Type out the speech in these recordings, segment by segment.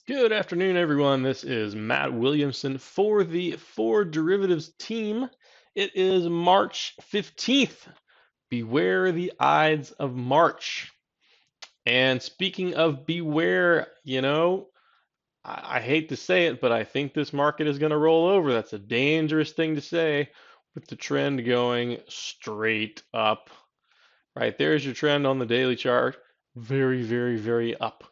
Good afternoon, everyone. This is Matt Williamson for the Four Derivatives team. It is March 15th. Beware the Ides of March. And speaking of beware, I hate to say it, but I think this market is going to roll over. That's a dangerous thing to say with the trend going straight up. Right there's your trend on the daily chart. Very, very, very up.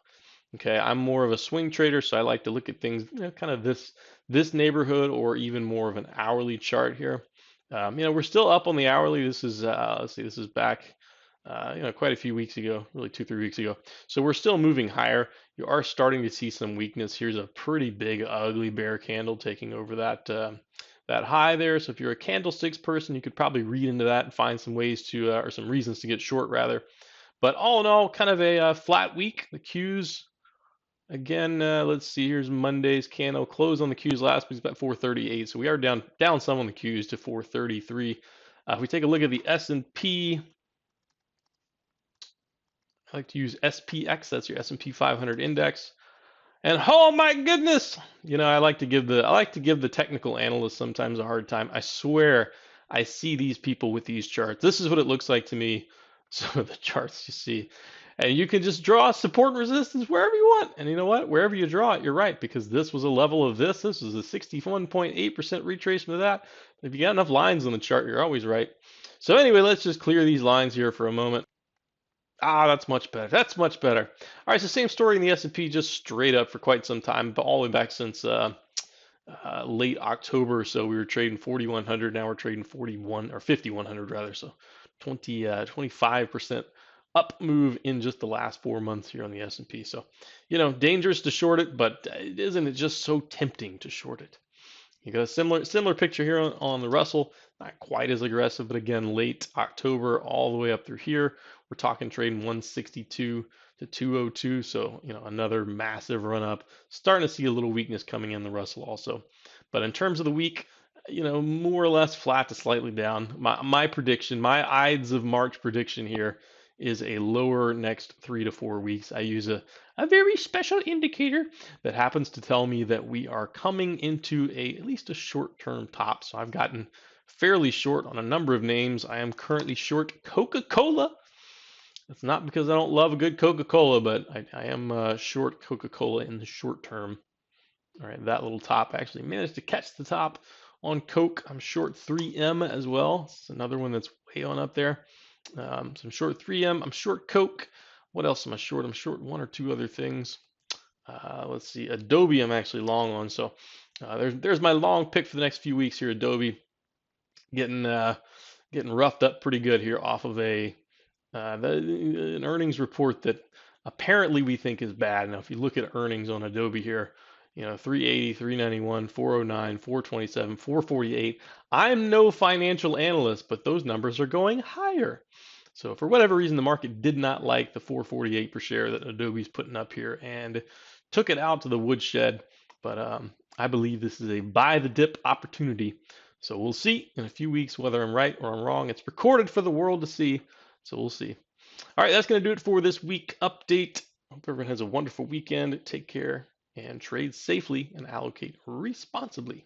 Okay, I'm more of a swing trader, so I like to look at things, kind of this neighborhood or even more of an hourly chart here. We're still up on the hourly. This is let's see, this is back, quite a few weeks ago, really 2, 3 weeks ago. So we're still moving higher. You are starting to see some weakness. Here's a pretty big, ugly bear candle taking over that high there. So if you're a candlesticks person, you could probably read into that and find some ways to, or some reasons to get short rather. But all in all, kind of a flat week. The Qs. Again, let's see. Here's Monday's candle close on the Qs last week about 438, so we are down some on the Qs to 433. If we take a look at the S&P, I like to use SPX. That's your S&P 500 index. And oh my goodness, I like to give the technical analysts sometimes a hard time. I swear, I see these people with these charts. This is what it looks like to me. Some of the charts you see, and you can just draw support and resistance wherever you want. And you know what? Wherever you draw it, you're right because this was a level of this. This was a 61.8% retracement of that. If you got enough lines on the chart, you're always right. So anyway, let's just clear these lines here for a moment. Ah, that's much better. That's much better. All right, so same story in the S&P, just straight up for quite some time, but all the way back since late October or so. We were trading 4,100. Now we're trading 41 or 5,100 rather. So 25% up move in just the last 4 months here on the S&P. So, dangerous to short it, but isn't it just so tempting to short it? You got a similar picture here on the Russell, not quite as aggressive, but again, late October all the way up through here. We're talking trading 162 to 202, so another massive run up. Starting to see a little weakness coming in the Russell also. But in terms of the week, more or less flat to slightly down. My prediction, my Ides of March prediction here is a lower next 3 to 4 weeks. I use a very special indicator that happens to tell me that we are coming into at least a short-term top. So I've gotten fairly short on a number of names. I am currently short Coca-Cola. It's not because I don't love a good Coca-Cola, but I am short Coca-Cola in the short term. All right, that little top actually managed to catch the top on Coke. I'm short 3M as well. It's another one that's way on up there. So I'm short 3M. I'm short Coke. What else am I short? I'm short one or two other things. Let's see, Adobe I'm actually long on. So there's my long pick for the next few weeks here. Adobe getting getting roughed up pretty good here off of an earnings report that apparently we think is bad. Now, if you look at earnings on Adobe here, 380, 391, 409, 427, 448. I'm no financial analyst, but those numbers are going higher. So for whatever reason, the market did not like the 448 per share that Adobe's putting up here and took it out to the woodshed. But I believe this is a buy the dip opportunity. So we'll see in a few weeks whether I'm right or I'm wrong. It's recorded for the world to see. So we'll see. All right, that's going to do it for this week update. Hope everyone has a wonderful weekend. Take care and trade safely and allocate responsibly.